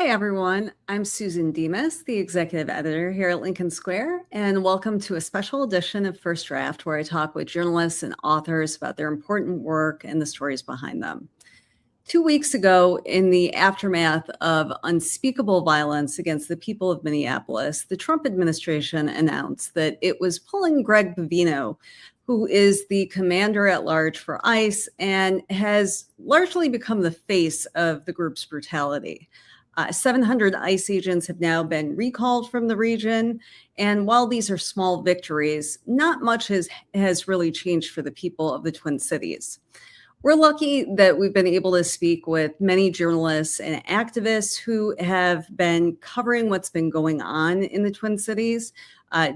Hi, everyone. I'm Susan Demas, the executive editor here at Lincoln Square, and welcome to a special edition of First Draft, where I talk with journalists and authors about their important work and the stories behind them. 2 weeks ago, in the aftermath of unspeakable violence against the people of Minneapolis, the Trump administration announced that it was pulling Greg Bovino, who is the commander at large for ICE and has largely become the face of the group's brutality. 700 ICE agents have now been recalled from the region. And while these are small victories, not much has really changed for the people of the Twin Cities. We're lucky that we've been able to speak with many journalists and activists who have been covering what's been going on in the Twin Cities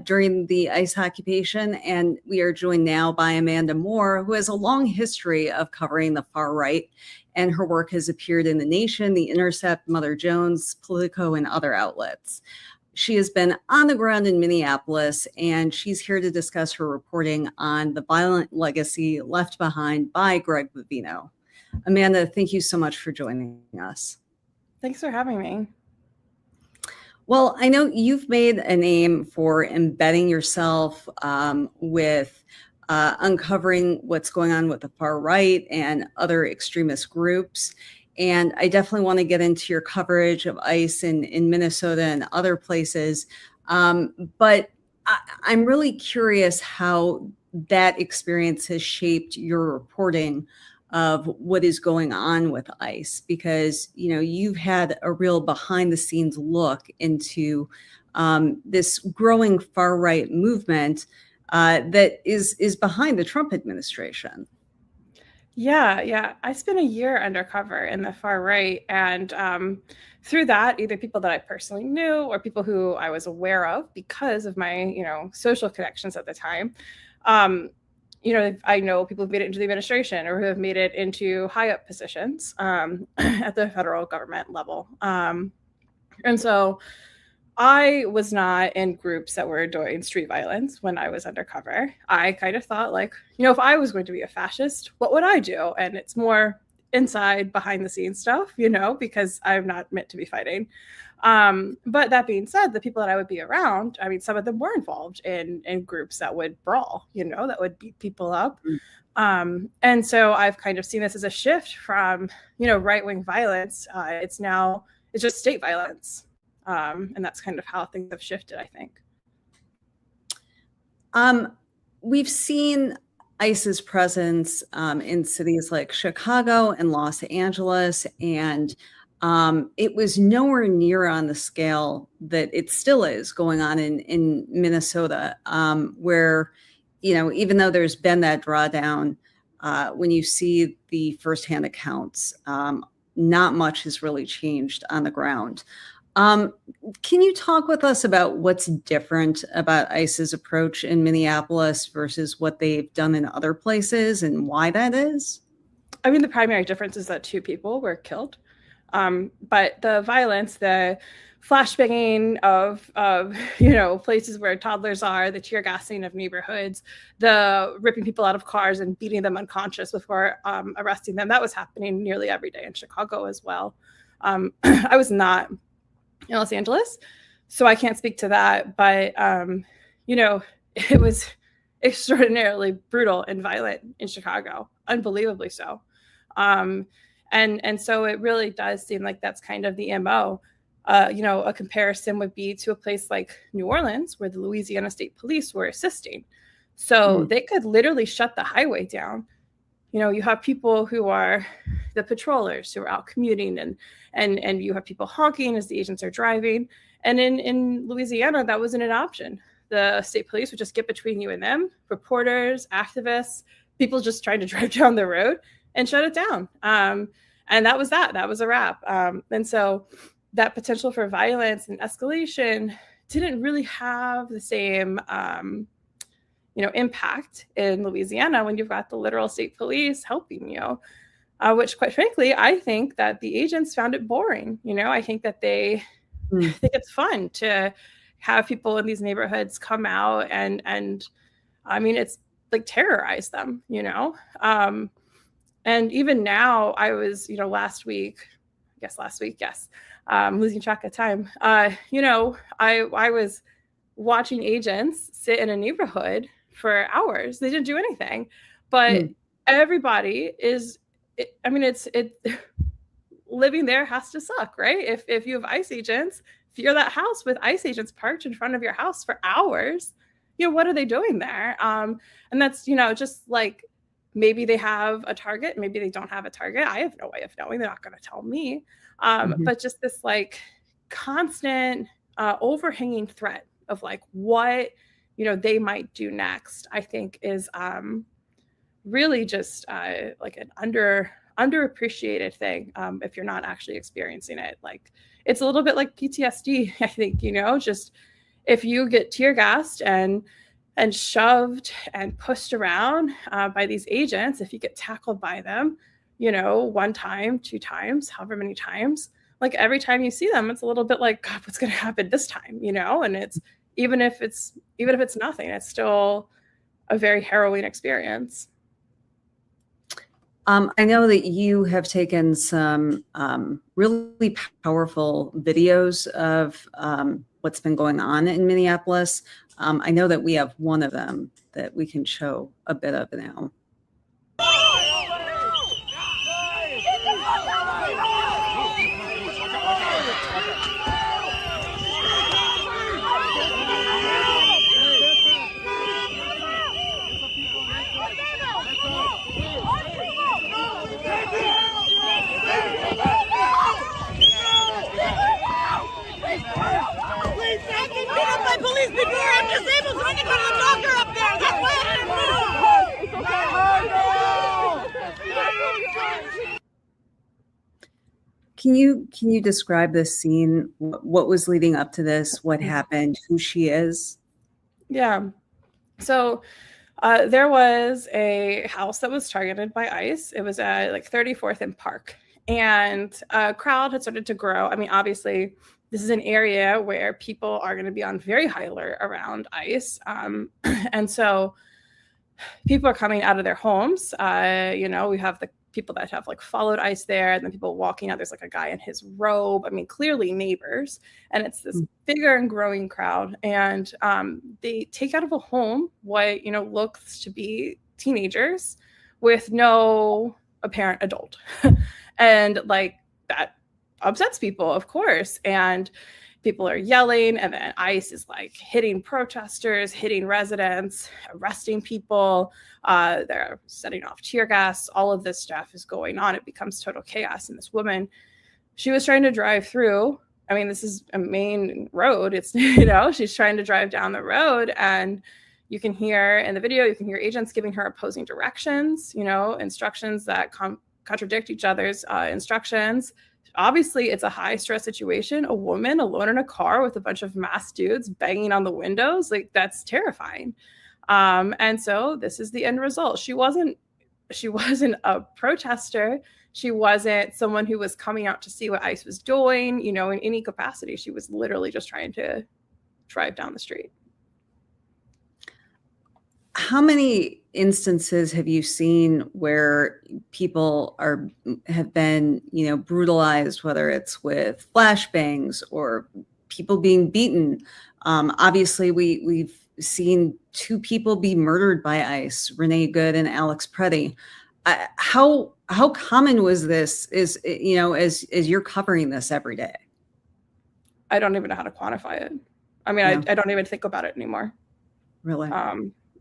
during the ICE occupation. And we are joined now by Amanda Moore, who has a long history of covering the far right. And her work has appeared in The Nation, The Intercept, Mother Jones, Politico, and other outlets. She has been on the ground in Minneapolis, and she's here to discuss her reporting on the violent legacy left behind by Greg Bovino. Amanda, thank you so much for joining us. Thanks for having me. Well, I know you've made a name for embedding yourself with uncovering what's going on with the far right and other extremist groups. And I definitely want to get into your coverage of ICE in Minnesota and other places. But I'm really curious how that experience has shaped your reporting of what is going on with ICE, because, you know, you've had a real behind the scenes look into this growing far right movement that is behind the Trump administration. Yeah. I spent a year undercover in the far right. And through that, either people that I personally knew or people who I was aware of because of my, social connections at the time. I know people who've made it into the administration or who have made it into high up positions at the federal government level. And so I was not in groups that were doing street violence when I was undercover. I kind of thought if I was going to be a fascist, what would I do? And it's more inside behind the scenes stuff, because I'm not meant to be fighting. But that being said, the people that I would be around, some of them were involved in groups that would brawl, that would beat people up. And so I've kind of seen this as a shift from, right-wing violence. It's just state violence. And that's kind of how things have shifted, I think. We've seen ICE's presence in cities like Chicago and Los Angeles, and it was nowhere near on the scale that it still is going on in Minnesota, where, even though there's been that drawdown, when you see the firsthand accounts, not much has really changed on the ground. Can you talk with us about what's different about ICE's approach in Minneapolis versus what they've done in other places and why that is? The primary difference is that 2 people were killed. But the violence, the flashbanging of places where toddlers are, the tear gassing of neighborhoods, the ripping people out of cars and beating them unconscious before arresting them, that was happening nearly every day in Chicago as well. I was not in Los Angeles, so I can't speak to that, but it was extraordinarily brutal and violent in Chicago, unbelievably so. And so it really does seem like that's kind of the MO. A comparison would be to a place like New Orleans, where the Louisiana State Police were assisting. So they could literally shut the highway down. You have people who are the patrollers who are out commuting and you have people honking as the agents are driving. And in Louisiana, that wasn't an option. The state police would just get between you and them, reporters, activists, people just trying to drive down the road and shut it down. And that was a wrap. And so that potential for violence and escalation didn't really have the same impact in Louisiana when you've got the literal state police helping you, which quite frankly, I think that the agents found it boring. I think that they think it's fun to have people in these neighborhoods come out and it's like terrorize them, And even now I was, last week, guess last week. Yes. Losing track of time. You know, I was watching agents sit in a neighborhood for hours. They didn't do anything, but everybody is, I mean, it's living there has to suck, right? If you have ICE agents, if you're that house with ICE agents parked in front of your house for hours, you know, what are they doing there? And that's, you know, just like, maybe they have a target, maybe they don't have a target. I have no way of knowing. They're not going to tell me. But just this like constant overhanging threat of like what, you know, they might do next, I think is really just like an underappreciated thing if you're not actually experiencing it. Like it's a little bit like PTSD, I think, you know, just if you get tear gassed and shoved and pushed around by these agents, if you get tackled by them, you know, 1 time, 2 times, however many times, like every time you see them, it's a little bit like, God, what's going to happen this time, you know? And it's even if it's nothing, it's still a very harrowing experience. I know that you have taken some really powerful videos of what's been going on in Minneapolis. I know that we have one of them that we can show a bit of now. By police before I'm disabled, so I need to go to the doctor up there. That's why I didn't move. Can you describe this scene? What was leading up to this? What happened? Who she is? Yeah. So there was a house that was targeted by ICE. It was at like 34th and Park, and a crowd had started to grow. I mean, obviously, this is an area where people are going to be on very high alert around ICE. And so people are coming out of their homes. You know, we have the people that have like followed ICE there, and then people walking out. There's like a guy in his robe. I mean, clearly neighbors. And it's this bigger and growing crowd. And they take out of a home what, you know, looks to be teenagers with no apparent adult. And like that upsets people, of course, and people are yelling, and then ICE is like hitting protesters, hitting residents, arresting people. They're setting off tear gas. All of this stuff is going on. It becomes total chaos. And this woman, she was trying to drive through. I mean, this is a main road. It's, you know, she's trying to drive down the road, and you can hear in the video, you can hear agents giving her opposing directions, you know, instructions that contradict each other's instructions. Obviously, it's a high stress situation. A woman alone in a car with a bunch of masked dudes banging on the windows, like that's terrifying. And so this is the end result. She wasn't a protester. She wasn't someone who was coming out to see what ICE was doing, you know, in any capacity. She was literally just trying to drive down the street. How many instances have you seen where people have been, you know, brutalized, whether it's with flashbangs or people being beaten? Obviously, we've seen 2 people be murdered by ICE, Renee Good and Alex Preddy. How common was this? Is, you know, as you're covering this every day? I don't even know how to quantify it. I mean, yeah. I don't even think about it anymore. Really?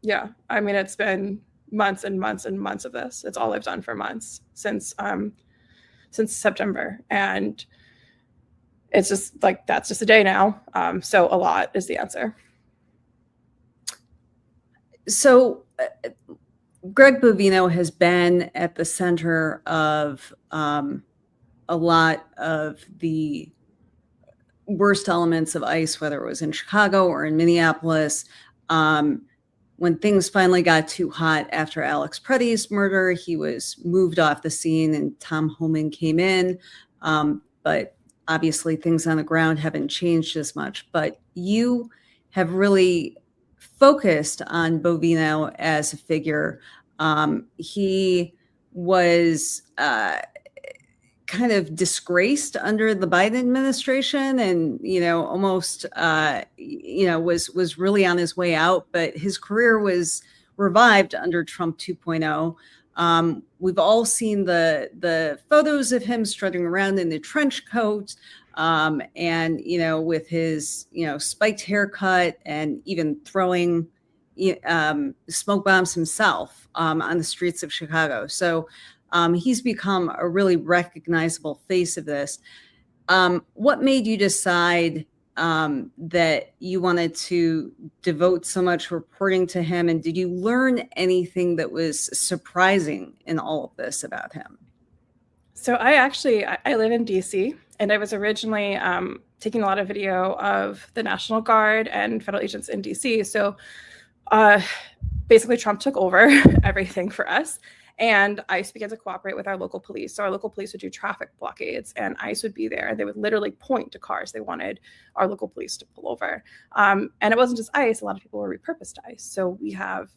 Yeah. I mean, it's been months and months and months of this. It's all I've done for months since September. And it's just like, that's just a day now. So a lot is the answer. So Greg Bovino has been at the center of a lot of the worst elements of ICE, whether it was in Chicago or in Minneapolis. When things finally got too hot after Alex Preddy's murder, he was moved off the scene and Tom Homan came in. But obviously things on the ground haven't changed as much. But you have really focused on Bovino as a figure. He was kind of disgraced under the Biden administration, and almost was really on his way out, but his career was revived under Trump 2.0. We've all seen the photos of him strutting around in the trench coat, and with his spiked haircut, and even throwing smoke bombs himself on the streets of Chicago. So he's become a really recognizable face of this. What made you decide that you wanted to devote so much reporting to him? And did you learn anything that was surprising in all of this about him? So I live in DC, and I was originally taking a lot of video of the National Guard and federal agents in DC. So basically Trump took over everything for us. And ICE began to cooperate with our local police. So our local police would do traffic blockades, and ICE would be there, and they would literally point to cars they wanted our local police to pull over. And it wasn't just ICE. A lot of people were repurposed to ICE. So we have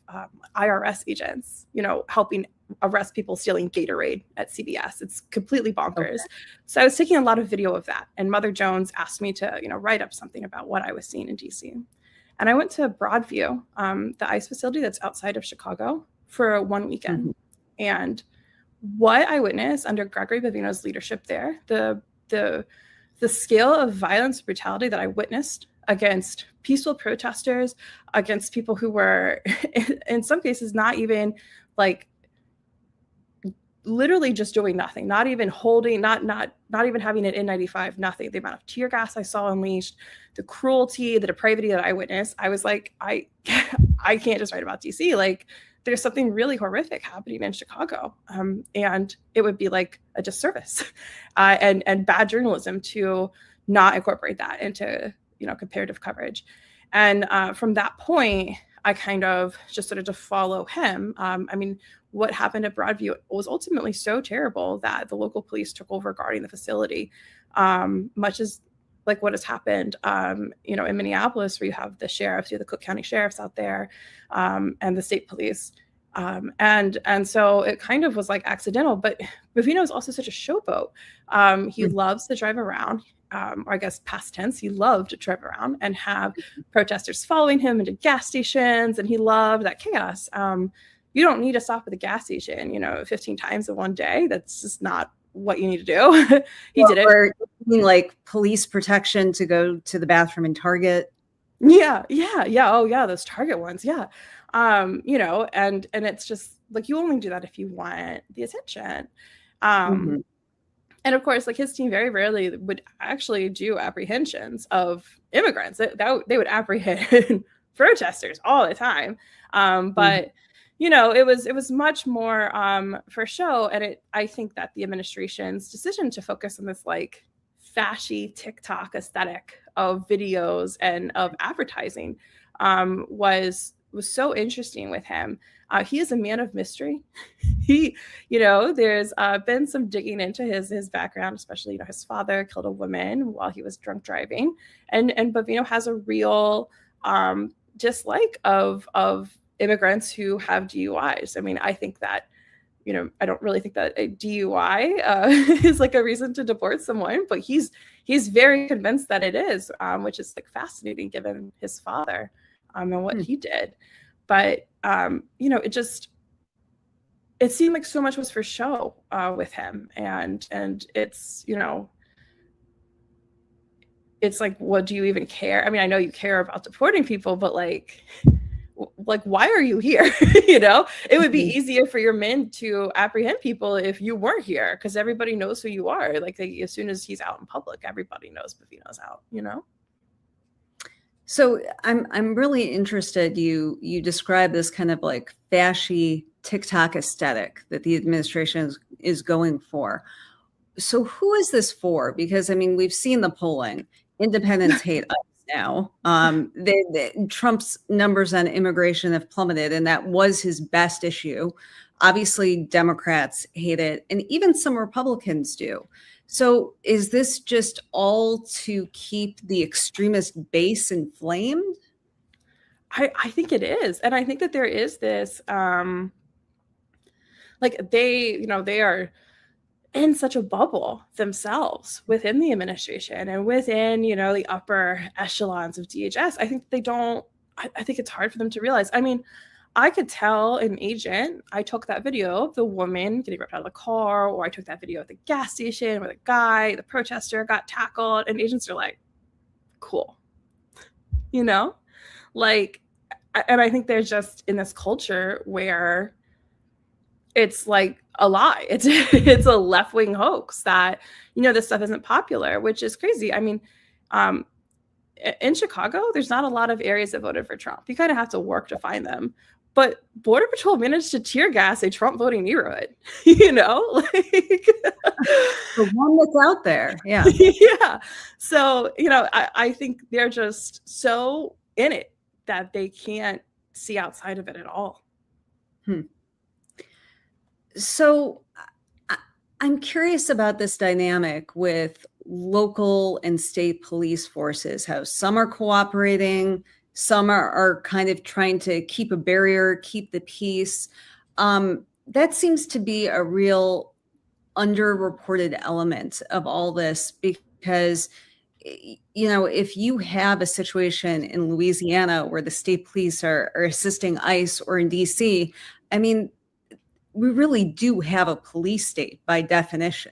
IRS agents, helping arrest people stealing Gatorade at CVS. It's completely bonkers. Okay. So I was taking a lot of video of that. And Mother Jones asked me to, write up something about what I was seeing in DC. And I went to Broadview, the ICE facility that's outside of Chicago, for one weekend. Mm-hmm. And what I witnessed under Gregory Bovino's leadership there, the scale of violence, brutality that I witnessed against peaceful protesters, against people who were, in some cases, not even literally just doing nothing, not even holding, not even having an N95, nothing. The amount of tear gas I saw unleashed, the cruelty, the depravity that I witnessed, I was like, I can't just write about DC. There's something really horrific happening in Chicago, and it would be like a disservice and bad journalism to not incorporate that into comparative coverage. And from that point, I kind of just started to follow him. What happened at Broadview was ultimately so terrible that the local police took over guarding the facility, much as like what has happened, in Minneapolis, where you have the sheriffs, you have the Cook County sheriffs out there, and the state police. And so it kind of was like accidental, but Pavino is also such a showboat. He loves to drive around, or I guess past tense, he loved to drive around and have protesters following him into gas stations, and he loved that chaos. You don't need to stop at the gas station, 15 times in one day. That's just not what you need to do. He did it. Or like police protection to go to the bathroom in Target. Yeah. Oh yeah, those Target ones. Yeah. And it's just like, you only do that if you want the attention. And of course, like, his team very rarely would actually do apprehensions of immigrants. They would apprehend protesters all the time. But it was much more for show. And I think that the administration's decision to focus on this like fashy TikTok aesthetic of videos and of advertising was so interesting with him. He is a man of mystery. There's been some digging into his background, especially, his father killed a woman while he was drunk driving. And Bovino has a real dislike of immigrants who have DUIs. I think that, I don't really think that a DUI is like a reason to deport someone, but he's very convinced that it is, which is like fascinating given his father and what he did. But, it seemed like so much was for show with him. And it's, it's like, what do you even care? I know you care about deporting people, but like, why are you here? It would be easier for your men to apprehend people if you weren't here, because everybody knows who you are. Like, as soon as he's out in public, everybody knows Bovino's out, So I'm really interested. You describe this kind of like fashy TikTok aesthetic that the administration is going for. So who is this for? Because we've seen the polling. Independents hate us now. Trump's numbers on immigration have plummeted, and that was his best issue. Obviously, Democrats hate it, and even some Republicans do. So is this just all to keep the extremist base inflamed? I think it is. And I think that there is this, they are in such a bubble themselves within the administration and within, the upper echelons of DHS. I think I think it's hard for them to realize. I mean, I could tell an agent, I took that video of the woman getting ripped out of the car, or I took that video at the gas station where the protester got tackled, and agents are like, cool. Like, and I think there's just in this culture where it's like a lie. It's a left-wing hoax that, this stuff isn't popular, which is crazy. I mean, in Chicago, there's not a lot of areas that voted for Trump. You kind of have to work to find them. But Border Patrol managed to tear gas a Trump voting neighborhood, like the one that's out there. Yeah. Yeah. So, I think they're just so in it that they can't see outside of it at all. So I'm curious about this dynamic with local and state police forces, how some are cooperating, some are kind of trying to keep a barrier, keep the peace. That seems to be a real underreported element of all this, because if you have a situation in Louisiana where the state police are assisting ICE, or in DC, I mean, we really do have a police state by definition.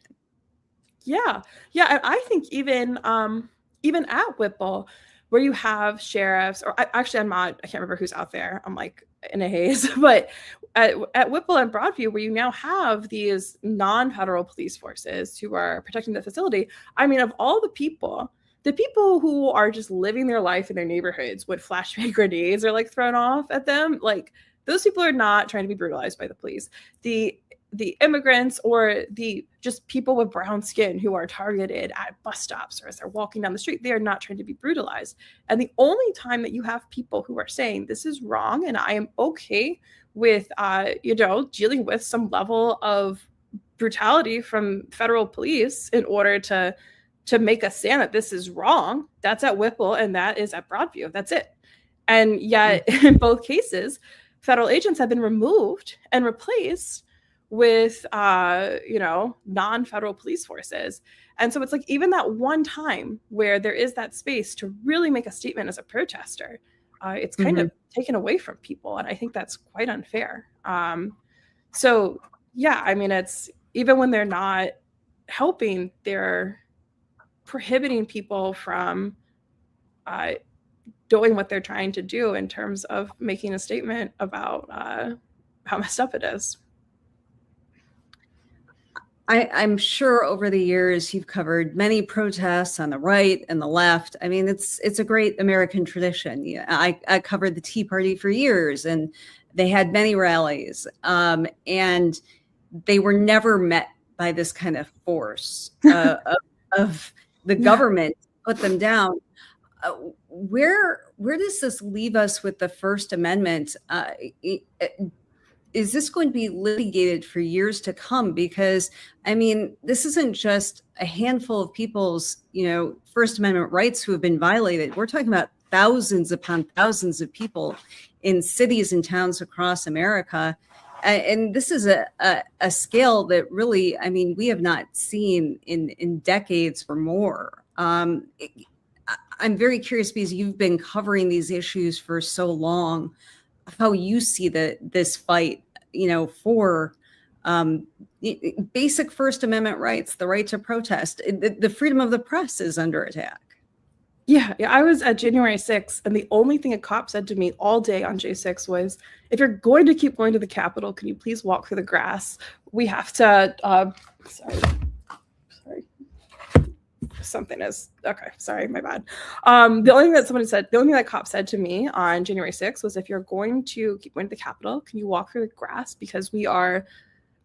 Yeah. And I think even at Whipple, where you have sheriffs, or I can't remember who's out there. I'm like in a haze, but at Whipple and Broadview, where you now have these non-federal police forces who are protecting the facility. I mean, of all the people who are just living their life in their neighborhoods when flashbang grenades are like thrown off at them, like those people are not trying to be brutalized by the police. The immigrants, or the just people with brown skin who are targeted at bus stops or as they're walking down the street, they are not trying to be brutalized. And the only time that you have people who are saying this is wrong and I am okay with dealing with some level of brutality from federal police in order to make a stand that this is wrong, that's at Whipple and that is at Broadview. That's it. And yet in both cases, federal agents have been removed and replaced with non-federal police forces. And so it's like, even that one time where there is that space to really make a statement as a protester, it's kind of taken away from people. And I think that's quite unfair. So yeah, I mean, it's even when they're not helping, they're prohibiting people from doing what they're trying to do in terms of making a statement about how messed up it is. I'm sure over the years you've covered many protests on the right and the left. I mean, it's a great American tradition. Yeah, I covered the Tea Party for years, and they had many rallies, and they were never met by this kind of force of the government to put them down. Where does this leave us with the First Amendment? Is this going to be litigated for years to come? Because, I mean, this isn't just a handful of people's, First Amendment rights who have been violated. We're talking about thousands upon thousands of people in cities and towns across America. And this is a scale that really, I mean, we have not seen in decades or more. I'm very curious, because you've been covering these issues for so long, how you see this fight, for basic First Amendment rights, the right to protest. The freedom of the press is under attack. Yeah, I was at January 6th, and the only thing a cop said to me all day on J6 was, if you're going to keep going to the Capitol, can you please walk through the grass? We have to, sorry. Something is, okay, sorry, my bad. The only thing that cop said to me on January 6th was, if you're going to keep going to the Capitol, can you walk through the grass? Because we are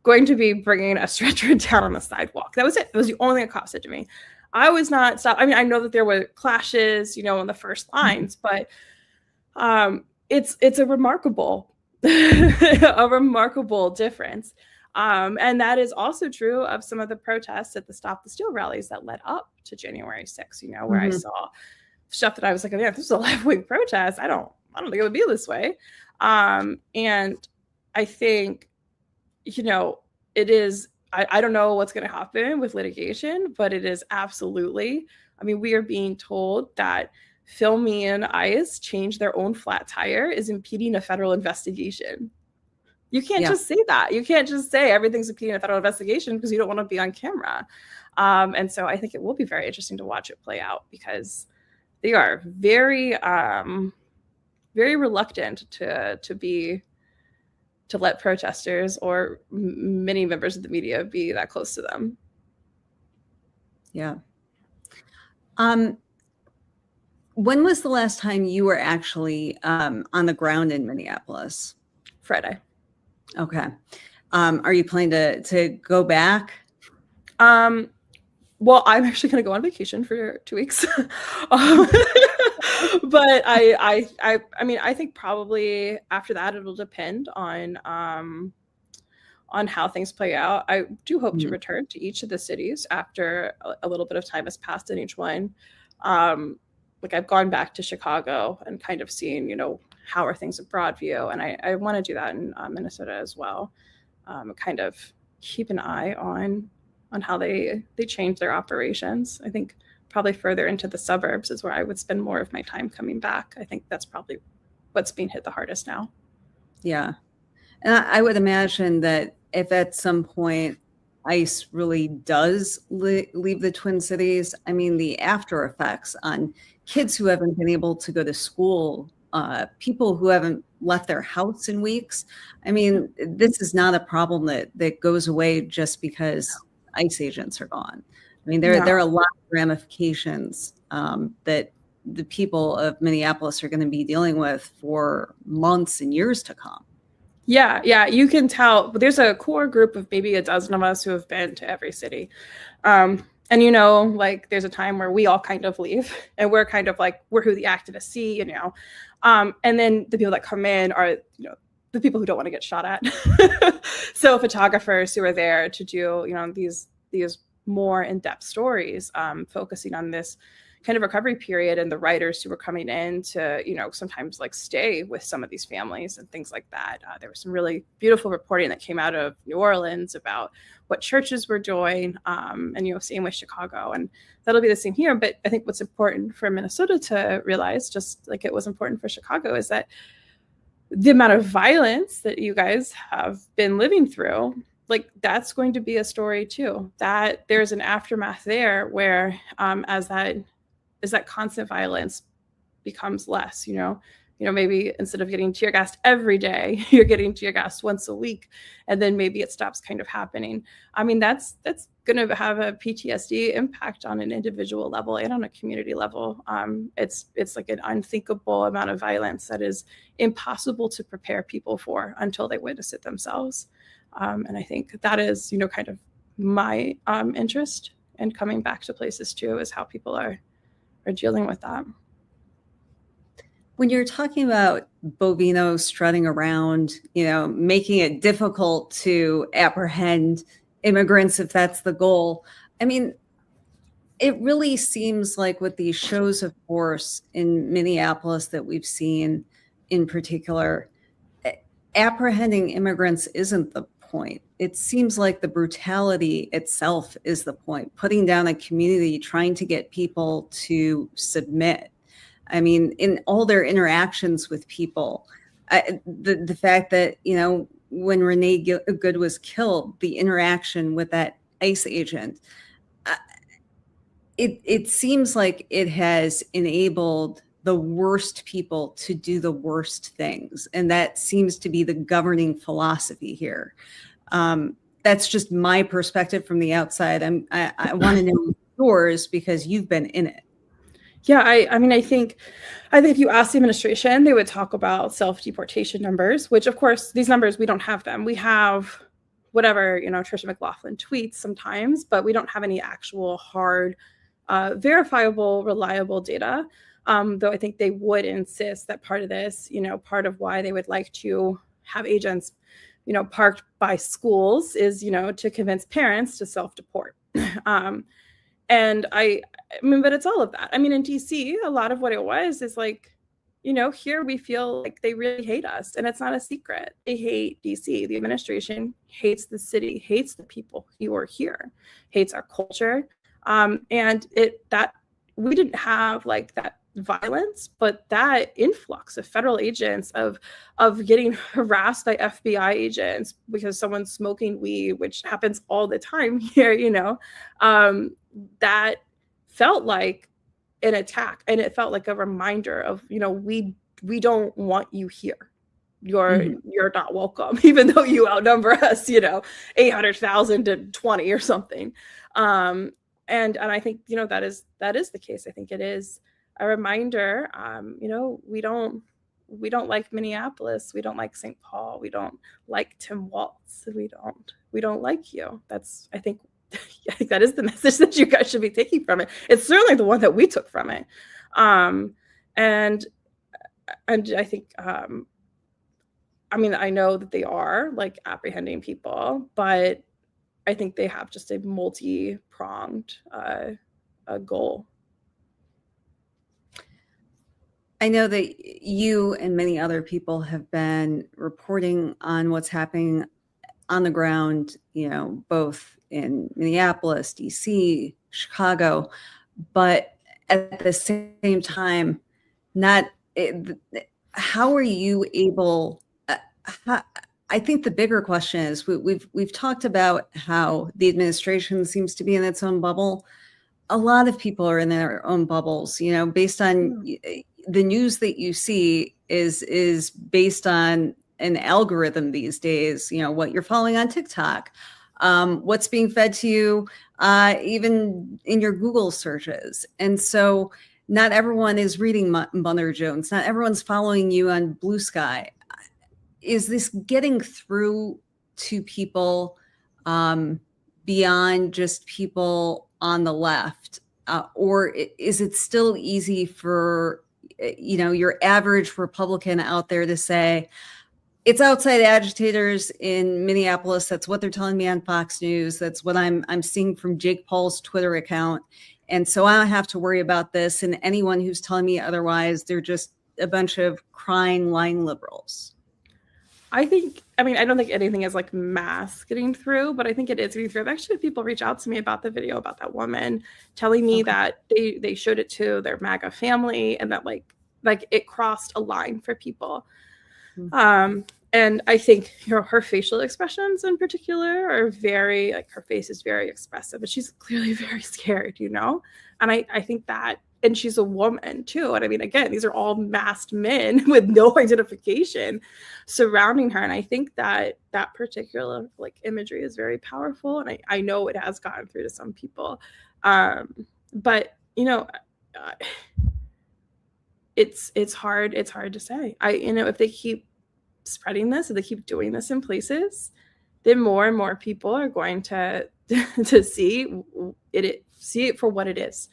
going to be bringing a stretcher down on the sidewalk. That was it. It was the only thing a cop said to me. I was not stopped. I mean, I know that there were clashes, on the first lines, but it's a remarkable, a remarkable difference. And that is also true of some of the protests at the Stop the Steal rallies that led up to January 6th, where I saw stuff that I was like, oh, yeah, if this is a left-wing protest, I don't think it would be this way. And I think, it is I don't know what's going to happen with litigation, but it is absolutely, I mean, we are being told that filming and ICE change their own flat tire is impeding a federal investigation. You can't just say that. You can't just say everything's impeding a federal investigation because you don't want to be on camera. And so I think it will be very interesting to watch it play out, because they are very, very reluctant to let protesters or many members of the media be that close to them. Yeah. When was the last time you were actually on the ground in Minneapolis? Friday. Okay. Are you planning to go back? Well, I'm actually going to go on vacation for 2 weeks. But I mean, I think probably after that, it'll depend on how things play out. I do hope to return to each of the cities after a little bit of time has passed in each one. Like I've gone back to Chicago and kind of seen, how are things at Broadview, and I want to do that in Minnesota as well. Kind of keep an eye on how they change their operations. I think probably further into the suburbs is where I would spend more of my time coming back. I think that's probably what's being hit the hardest now. Yeah. And I would imagine that if at some point ICE really does leave the Twin Cities, I mean, the after effects on kids who haven't been able to go to school, people who haven't left their house in weeks. I mean, this is not a problem that goes away just because ICE agents are gone. I mean, there are a lot of ramifications that the people of Minneapolis are going to be dealing with for months and years to come. Yeah, you can tell. There's a core group of maybe a dozen of us who have been to every city. And like there's a time where we all kind of leave and we're kind of like, we're who the activists see, and then the people that come in are, the people who don't want to get shot at. So photographers who are there to do, these more in-depth stories, focusing on this kind of recovery period, and the writers who were coming in to, sometimes like stay with some of these families and things like that. There was some really beautiful reporting that came out of New Orleans about what churches were doing, and, same with Chicago. And that'll be the same here. But I think what's important for Minnesota to realize, just like it was important for Chicago, is that the amount of violence that you guys have been living through, like that's going to be a story too, that there's an aftermath there where as that constant violence becomes less, maybe instead of getting tear gassed every day, you're getting tear gassed once a week, and then maybe it stops kind of happening. I mean, that's going to have a PTSD impact on an individual level and on a community level. It's like an unthinkable amount of violence that is impossible to prepare people for until they witness it themselves. And I think that is, kind of my interest in coming back to places too, is how people are dealing with that. When you're talking about Bovino strutting around, making it difficult to apprehend immigrants, if that's the goal, I mean, it really seems like with these shows of force in Minneapolis that we've seen in particular, apprehending immigrants isn't the point. It seems like the brutality itself is the point, putting down a community, trying to get people to submit. I mean, in all their interactions with people, the fact that, when Renee Good was killed, the interaction with that ICE agent, it seems like it has enabled the worst people to do the worst things. And that seems to be the governing philosophy here. That's just my perspective from the outside. I want to know yours because you've been in it. Yeah, I mean, I think if you ask the administration, they would talk about self-deportation numbers, which of course, these numbers, we don't have them. We have whatever, Tricia McLaughlin tweets sometimes, but we don't have any actual hard, verifiable, reliable data. Though I think they would insist that part of this, part of why they would like to have agents, parked by schools is, to convince parents to self-deport. And I mean, but it's all of that. I mean, in DC, a lot of what it was is like here we feel like they really hate us, and it's not a secret. They hate DC. The administration hates the city, hates the people who are here, hates our culture. And that we didn't have like that violence, but that influx of federal agents of getting harassed by FBI agents because someone's smoking weed, which happens all the time here, that felt like an attack, and it felt like a reminder of, we don't want you here. You're not welcome, even though you outnumber us, 800,000 to 20 or something. And I think, that is the case. I think it is a reminder. We don't like Minneapolis. We don't like St. Paul. We don't like Tim Walz. We don't like you. I think that is the message that you guys should be taking from it. It's certainly the one that we took from it. And I think, I know that they are like apprehending people, but I think they have just a multi-pronged goal. I know that you and many other people have been reporting on what's happening on the ground, both in Minneapolis, DC, Chicago, but at the same time, how are you able? I think the bigger question is we've talked about how the administration seems to be in its own bubble. A lot of people are in their own bubbles, based on the news that you see is based on an algorithm these days, what you're following on TikTok, what's being fed to you, even in your Google searches. And so not everyone is reading Mother Jones. Not everyone's following you on Blue Sky. Is this getting through to people beyond just people on the left? Or is it still easy for, your average Republican out there to say, it's outside agitators in Minneapolis. That's what they're telling me on Fox News. That's what I'm seeing from Jake Paul's Twitter account. And so I don't have to worry about this. And anyone who's telling me otherwise, they're just a bunch of crying, lying liberals. I don't think anything is like mass getting through, but I think it is getting through. I've actually had people reach out to me about the video about that woman, telling me that they showed it to their MAGA family, and that like it crossed a line for people. And I think, her facial expressions in particular are very, like, her face is very expressive, but she's clearly very scared, And I think that, and she's a woman too. And again, these are all masked men with no identification surrounding her. And I think that particular like imagery is very powerful. And I know it has gotten through to some people. But it's hard to say. If they keep spreading this, if they keep doing this in places, then more and more people are going to see it for what it is.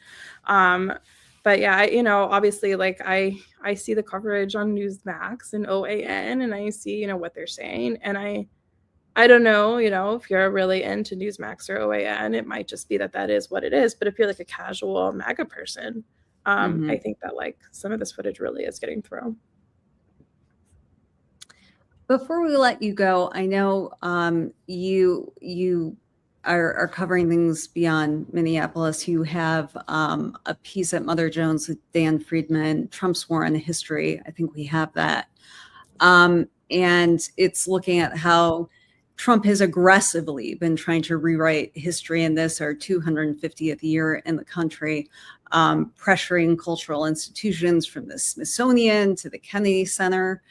But yeah, obviously, like I see the coverage on Newsmax and OAN, and I see, what they're saying. And I don't know, if you're really into Newsmax or OAN, it might just be that is what it is. But if you're like a casual MAGA person, I think that like some of this footage really is getting through. Before we let you go, I know you are covering things beyond Minneapolis. You have a piece at Mother Jones with Dan Friedman, Trump's War on History. I think we have that. And it's looking at how Trump has aggressively been trying to rewrite history in this, our 250th year in the country, pressuring cultural institutions from the Smithsonian to the Kennedy Center.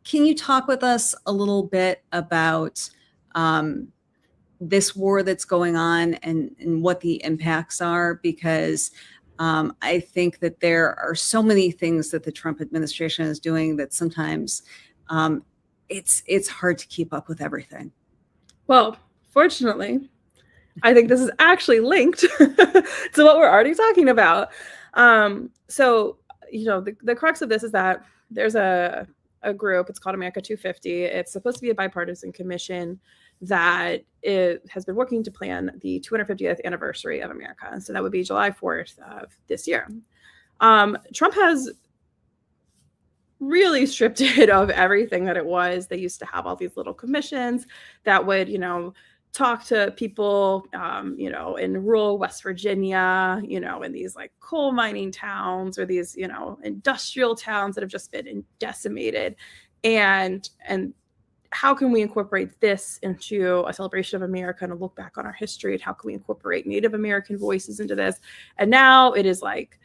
Can you talk with us a little bit about this war that's going on and what the impacts are? Because I think that there are so many things that the Trump administration is doing that sometimes it's hard to keep up with everything. Well, fortunately, I think this is actually linked to what we're already talking about. So, the crux of this is that there's a group, it's called America 250. It's supposed to be a bipartisan commission that has been working to plan the 250th anniversary of America. And so that would be July 4th of this year. Trump has really stripped it of everything that it was. They used to have all these little commissions that would, talk to people, in rural West Virginia, in these like coal mining towns or these, industrial towns that have just been decimated. And how can we incorporate this into a celebration of America and a look back on our history? And how can we incorporate Native American voices into this? And now it is like,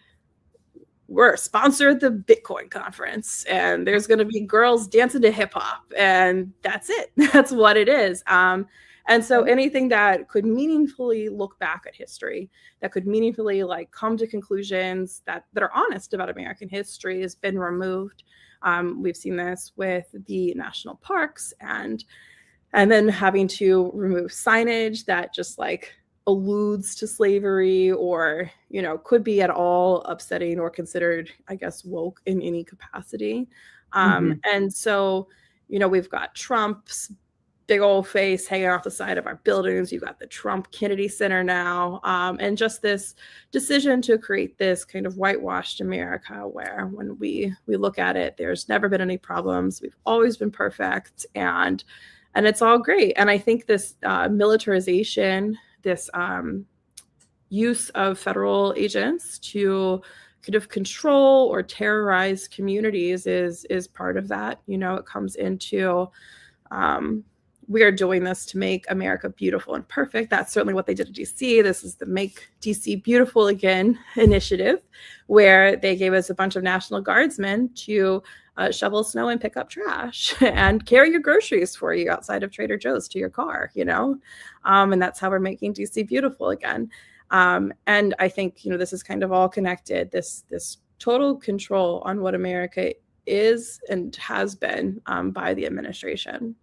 we're a sponsor at the Bitcoin conference, and there's going to be girls dancing to hip hop, and that's it. That's what it is. And so anything that could meaningfully look back at history, that could meaningfully like come to conclusions that are honest about American history has been removed. We've seen this with the national parks and then having to remove signage that just like alludes to slavery or, could be at all upsetting or considered, I guess, woke in any capacity. And so, we've got Trump's big old face hanging off the side of our buildings. You've got the Trump Kennedy Center now. And just this decision to create this kind of whitewashed America where when we look at it, there's never been any problems. We've always been perfect and it's all great. And I think this militarization, this use of federal agents to kind of control or terrorize communities is part of that. It comes into we are doing this to make America beautiful and perfect. That's certainly what they did in DC. This is the Make DC Beautiful Again initiative, where they gave us a bunch of National Guardsmen to shovel snow and pick up trash and carry your groceries for you outside of Trader Joe's to your car, and that's how we're making DC beautiful again. And I think, this is kind of all connected, this total control on what America is and has been by the administration.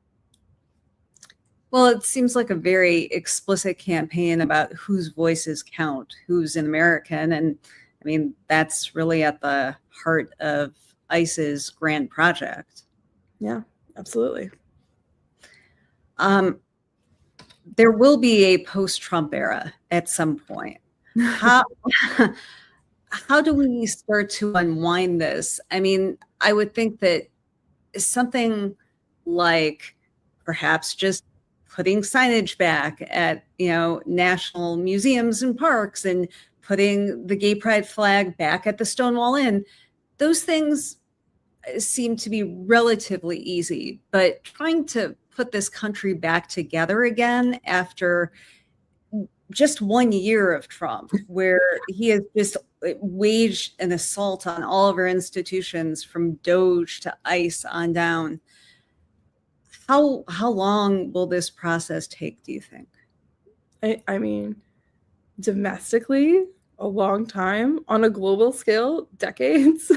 Well, it seems like a very explicit campaign about whose voices count, who's an American. And I mean, that's really at the heart of ICE's grand project. Yeah, absolutely. There will be a post-Trump era at some point. How do we start to unwind this? I mean, I would think that something like perhaps just putting signage back at, national museums and parks and putting the gay pride flag back at the Stonewall Inn, those things seem to be relatively easy, but trying to put this country back together again after just 1 year of Trump, where he has just waged an assault on all of our institutions from Doge to ICE on down. How long will this process take, do you think? I mean, domestically, a long time. On a global scale, decades.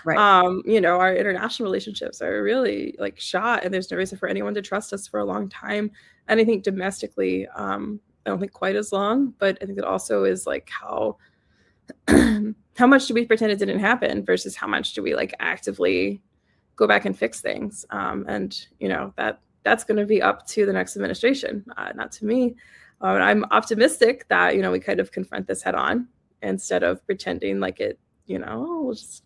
Right. Our international relationships are really like shot, and there's no reason for anyone to trust us for a long time. And I think domestically, I don't think quite as long, but I think it also is like how much do we pretend it didn't happen versus how much do we like actively go back and fix things. That's going to be up to the next administration, not to me. I'm optimistic that, we kind of confront this head on instead of pretending like it, we'll just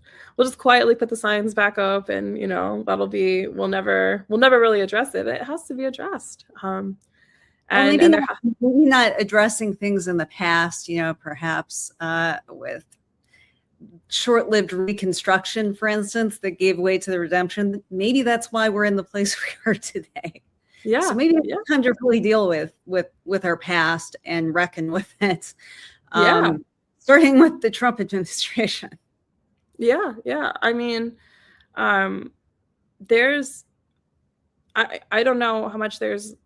quietly put the signs back up and, we'll never really address it. It has to be addressed. Maybe not addressing things in the past, perhaps with short-lived Reconstruction, for instance, that gave way to the redemption. Maybe that's why we're in the place we are today. Yeah. So maybe it's time to really deal with our past and reckon with it. Starting with the Trump administration. Yeah. I mean, there's, I don't know how much there's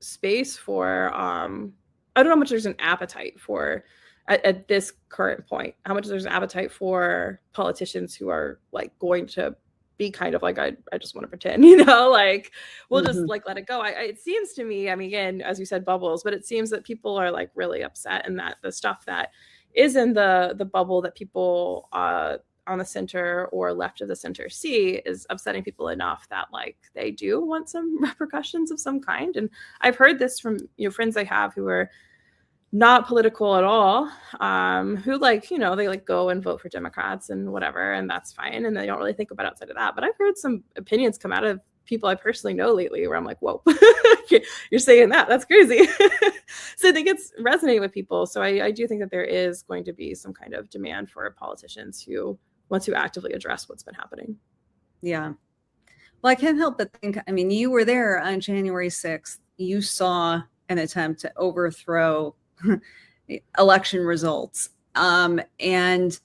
space for, I don't know how much there's an appetite for at this current point, how much there's an appetite for politicians who are like going to be kind of like, I just want to pretend, like we'll just like let it go. It seems to me, I mean, again, as you said, bubbles, but it seems that people are like really upset and that the stuff that is in the bubble that people on the center or left of the center see is upsetting people enough that like they do want some repercussions of some kind. And I've heard this from friends I have who are not political at all, who like, they like go and vote for Democrats and whatever, and that's fine. And they don't really think about outside of that. But I've heard some opinions come out of people I personally know lately where I'm like, whoa, you're saying that? That's crazy. So I think it's resonating with people. So I do think that there is going to be some kind of demand for politicians who want to actively address what's been happening. Yeah. Well, I can't help but think, I mean, you were there on January 6th. You saw an attempt to overthrow election results. And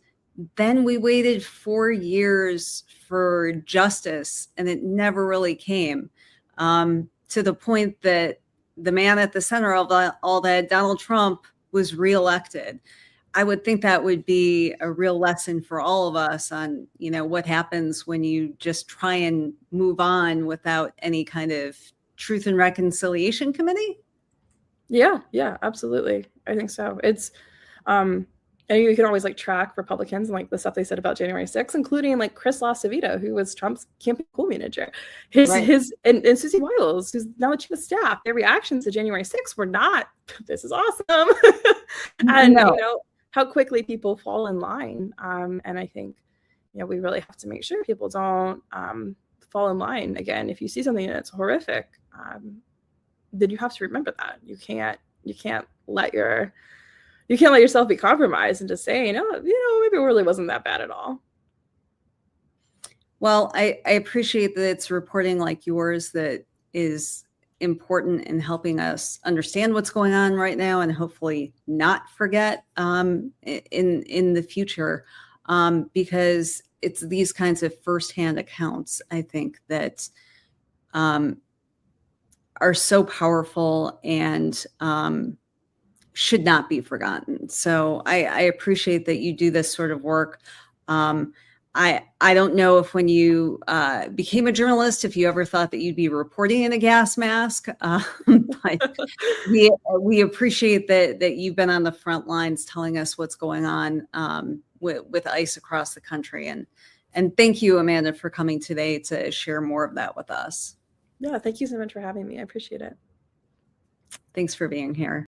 then we waited 4 years for justice, and it never really came, to the point that the man at the center of all that, Donald Trump, was reelected. I would think that would be a real lesson for all of us on, what happens when you just try and move on without any kind of Truth and Reconciliation Committee. Yeah, absolutely. I think so. It's, and you can always like track Republicans and like the stuff they said about January 6th, including like Chris LaCivita, who was Trump's campaign manager, and Susie Wiles, who's now the chief of staff. Their reactions to January 6th were not, "This is awesome," and how quickly people fall in line. And I think, we really have to make sure people don't fall in line again. If you see something that's horrific, then you have to remember that you can't let yourself be compromised into saying, maybe it really wasn't that bad at all. Well, I appreciate that it's reporting like yours that is important in helping us understand what's going on right now and hopefully not forget in the future, because it's these kinds of firsthand accounts, I think, that are so powerful and should not be forgotten. So I appreciate that you do this sort of work. I don't know if when you became a journalist, if you ever thought that you'd be reporting in a gas mask, but we appreciate that you've been on the front lines telling us what's going on with ICE across the country. And thank you, Amanda, for coming today to share more of that with us. Yeah, thank you so much for having me. I appreciate it. Thanks for being here.